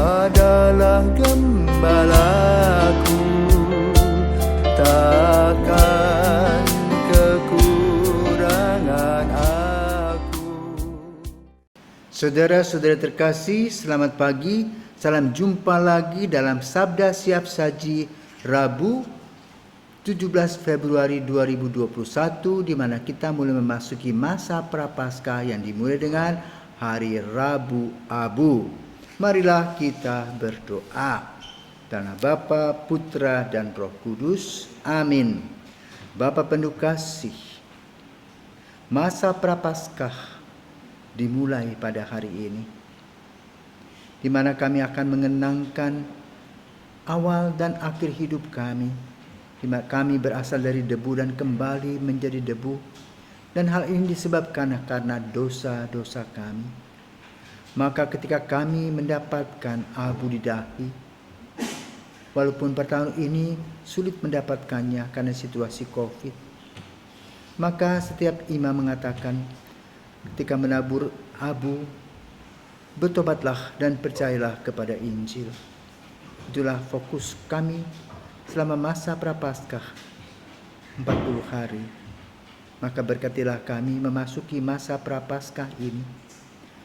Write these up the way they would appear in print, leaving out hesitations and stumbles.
adalah gembalaku, takkan kekurangan aku. Saudara-saudara terkasih, selamat pagi. Salam jumpa lagi dalam Sabda Siap Saji Rabu 17 Februari 2021, di mana kita mulai memasuki masa Prapaskah yang dimulai dengan Hari Rabu Abu. Marilah kita berdoa. Dalam nama Bapa, Putra, dan Roh Kudus. Amin. Bapa penuh kasih, masa Prapaskah dimulai pada hari ini, di mana kami akan mengenangkan awal dan akhir hidup kami, di mana kami berasal dari debu dan kembali menjadi debu, dan hal ini disebabkan karena dosa-dosa kami. Maka ketika kami mendapatkan abu di dahi, walaupun pada tahun ini sulit mendapatkannya karena situasi COVID, maka setiap imam mengatakan ketika menabur abu, bertobatlah dan percayalah kepada Injil. Itulah fokus kami selama masa Prapaskah 40 hari. Maka berkatilah kami memasuki masa Prapaskah ini,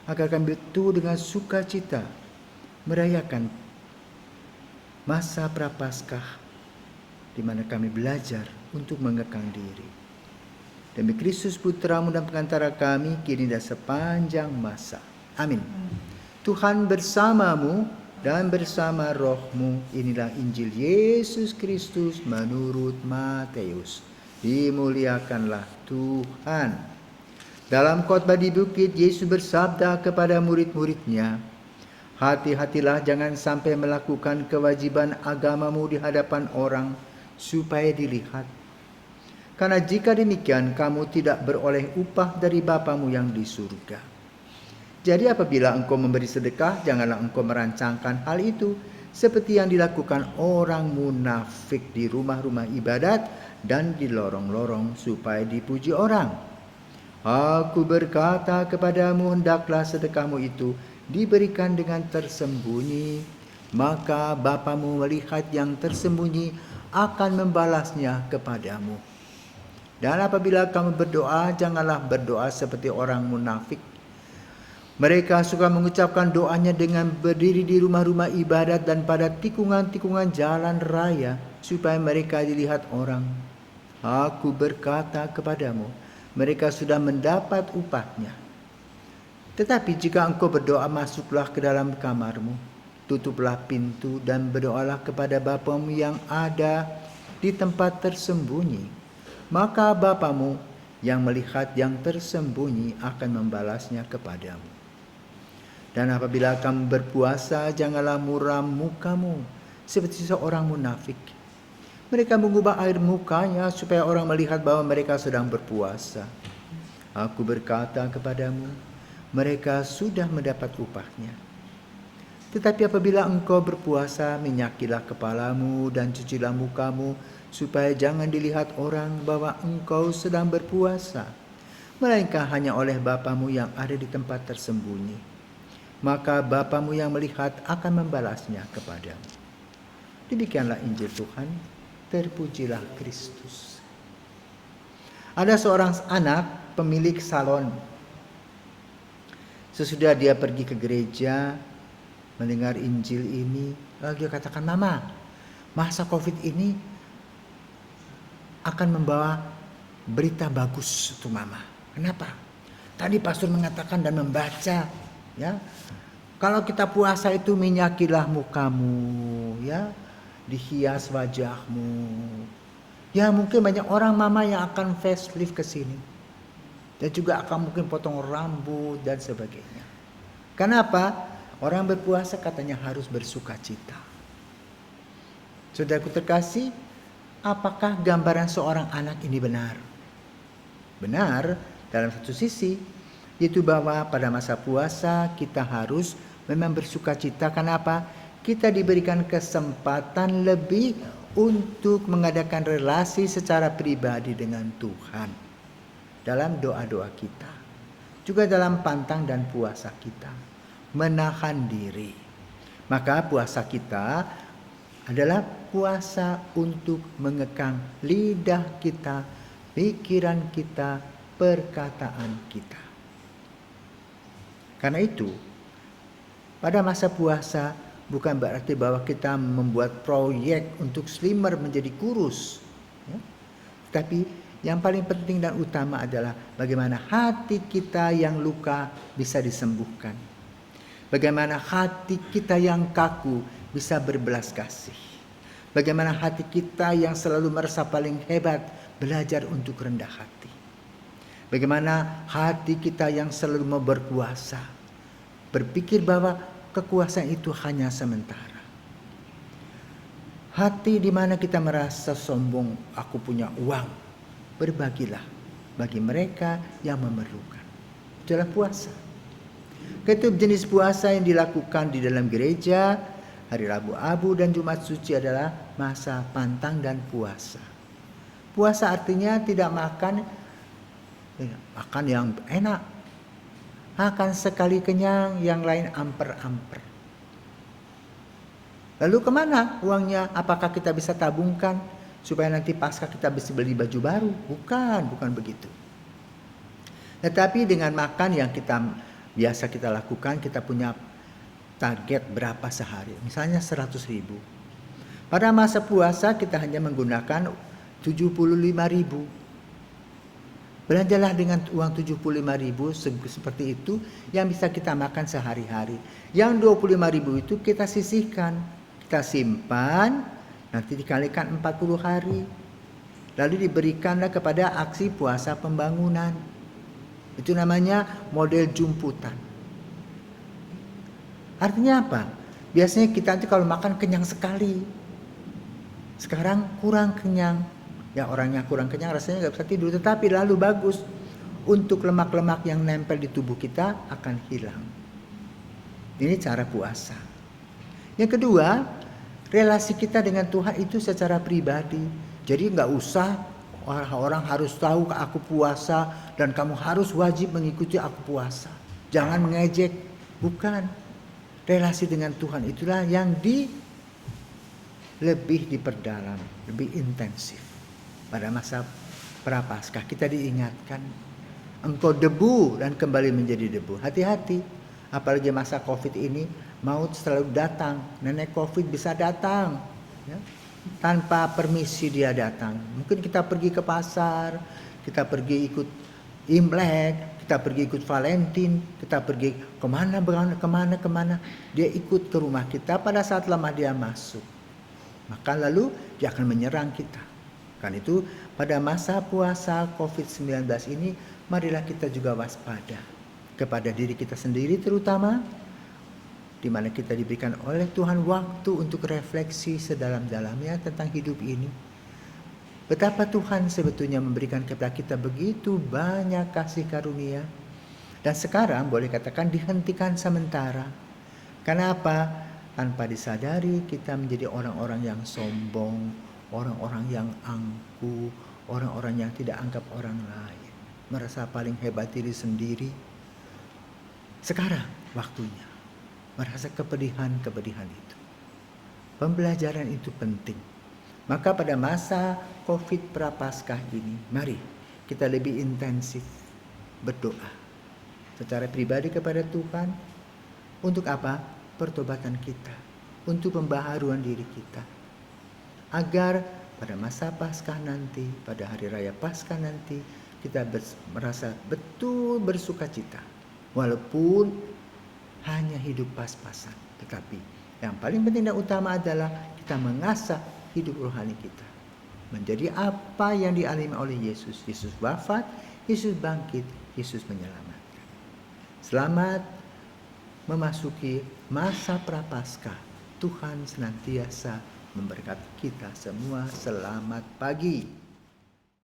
agar kami betul dengan sukacita merayakan masa Prapaskah, di mana kami belajar untuk mengekang diri. Demi Kristus Putramu dan pengantara kami, kini dan sepanjang masa. Amin. Tuhan bersamamu dan bersama rohmu. Inilah Injil Yesus Kristus menurut Matius. Dimuliakanlah Tuhan. Dalam khotbah di bukit, Yesus bersabda kepada murid-muridnya, hati-hatilah jangan sampai melakukan kewajiban agamamu di hadapan orang supaya dilihat. Karena jika demikian, kamu tidak beroleh upah dari Bapamu yang di surga. Jadi apabila engkau memberi sedekah, janganlah engkau merancangkan hal itu seperti yang dilakukan orang munafik di rumah-rumah ibadat dan di lorong-lorong supaya dipuji orang. Aku berkata kepadamu, hendaklah sedekahmu itu diberikan dengan tersembunyi, maka Bapamu melihat yang tersembunyi akan membalasnya kepadamu. Dan apabila kamu berdoa, janganlah berdoa seperti orang munafik. Mereka suka mengucapkan doanya dengan berdiri di rumah-rumah ibadat dan pada tikungan-tikungan jalan raya, supaya mereka dilihat orang. Aku berkata kepadamu, mereka sudah mendapat upahnya. Tetapi jika engkau berdoa, masuklah ke dalam kamarmu, tutuplah pintu dan berdoalah kepada Bapamu yang ada di tempat tersembunyi. Maka Bapamu yang melihat yang tersembunyi akan membalasnya kepadamu. Dan apabila kamu berpuasa, janganlah muram mukamu seperti seorang munafik. Mereka mengubah air mukanya supaya orang melihat bahwa mereka sedang berpuasa. Aku berkata kepadamu, mereka sudah mendapat upahnya. Tetapi apabila engkau berpuasa, minyakilah kepalamu dan cucilah mukamu, supaya jangan dilihat orang bahwa engkau sedang berpuasa, melainkan hanya oleh Bapamu yang ada di tempat tersembunyi. Maka Bapamu yang melihat akan membalasnya kepadamu. Demikianlah Injil Tuhan. Terpujilah Kristus. Ada seorang anak pemilik salon. Sesudah dia pergi ke gereja, mendengar Injil ini, lalu dia katakan, Mama, masa COVID ini akan membawa berita bagus untuk Mama. Kenapa? Tadi pastor mengatakan dan membaca, ya, kalau kita puasa itu minyakilah mukamu, ya, dihias wajahmu. Ya, mungkin banyak orang Mama yang akan facelift ke sini. Dan juga akan mungkin potong rambut dan sebagainya. Kenapa? Orang berpuasa katanya harus bersukacita. Saudaraku terkasih, apakah gambaran seorang anak ini benar? Benar dalam satu sisi, yaitu bahwa pada masa puasa kita harus memang bersukacita. Kenapa? Kita diberikan kesempatan lebih untuk mengadakan relasi secara pribadi dengan Tuhan. Dalam doa-doa kita. Juga dalam pantang dan puasa kita. Menahan diri. Maka puasa kita adalah puasa untuk mengekang lidah kita, pikiran kita, perkataan kita. Karena itu, pada masa puasa bukan berarti bahwa kita membuat proyek untuk slimmer menjadi kurus. Ya. Tapi yang paling penting dan utama adalah bagaimana hati kita yang luka bisa disembuhkan. Bagaimana hati kita yang kaku bisa berbelas kasih. Bagaimana hati kita yang selalu merasa paling hebat belajar untuk rendah hati. Bagaimana hati kita yang selalu mau berkuasa berpikir bahwa kekuasaan itu hanya sementara. Hati di mana kita merasa sombong, aku punya uang, berbagilah bagi mereka yang memerlukan. Itulah puasa. Ketua jenis puasa yang dilakukan di dalam gereja hari Rabu Abu dan Jumat Suci adalah masa pantang dan puasa. Puasa artinya tidak makan yang enak, makan sekali kenyang, yang lain amper-amper. Lalu kemana uangnya? Apakah kita bisa tabungkan supaya nanti pasca kita bisa beli baju baru? Bukan begitu. Tetapi dengan makan yang biasa kita lakukan, kita punya target berapa sehari. Misalnya 100.000. Pada masa puasa kita hanya menggunakan 75.000. Belanjalah dengan uang 75.000 seperti itu yang bisa kita makan sehari-hari. Yang 25.000 itu kita sisihkan, kita simpan, nanti dikalikan 40 hari. Lalu diberikanlah kepada aksi puasa pembangunan. Itu namanya model jumputan. Artinya apa? Biasanya kita nanti kalau makan kenyang sekali. Sekarang kurang kenyang. Ya, orangnya kurang kenyang rasanya gak bisa tidur. Tetapi lalu bagus. Untuk lemak-lemak yang nempel di tubuh kita akan hilang. Ini cara puasa. Yang kedua, relasi kita dengan Tuhan itu secara pribadi. Jadi gak usah orang harus tahu aku puasa dan kamu harus wajib mengikuti aku puasa. Jangan mengejek. Bukan. Relasi dengan Tuhan itulah yang lebih diperdalam, lebih intensif. Pada masa Prapaskah kita diingatkan, engkau debu dan kembali menjadi debu. Hati-hati, apalagi masa Covid ini, maut selalu datang. Nenek Covid bisa datang, ya. Tanpa permisi dia datang. Mungkin kita pergi ke pasar, kita pergi ikut Imlek, kita pergi ikut Valentine, kita pergi kemana. Dia ikut ke rumah kita pada saat lemah dia masuk. Maka lalu dia akan menyerang kita. Kan itu pada masa puasa COVID-19 ini, marilah kita juga waspada kepada diri kita sendiri terutama, di mana kita diberikan oleh Tuhan waktu untuk refleksi sedalam-dalamnya tentang hidup ini. Betapa Tuhan sebetulnya memberikan kepada kita begitu banyak kasih karunia. Dan sekarang boleh katakan dihentikan sementara. Kenapa? Tanpa disadari kita menjadi orang-orang yang sombong, orang-orang yang angkuh, orang-orang yang tidak anggap orang lain. Merasa paling hebat diri sendiri. Sekarang waktunya. Merasa kepedihan itu. Pembelajaran itu penting. Maka pada masa Covid Prapaskah ini, mari kita lebih intensif berdoa secara pribadi kepada Tuhan. Untuk apa? Pertobatan kita, untuk pembaharuan diri kita, agar pada masa Paskah nanti, pada hari raya Paskah nanti, kita merasa betul bersukacita, walaupun hanya hidup pas-pasan. Tetapi yang paling penting dan utama adalah kita mengasah hidup rohani kita menjadi apa yang dialami oleh Yesus. Yesus wafat, Yesus bangkit, Yesus menyelamatkan. Selamat memasuki masa Prapaskah. Tuhan senantiasa memberkati kita semua. Selamat pagi.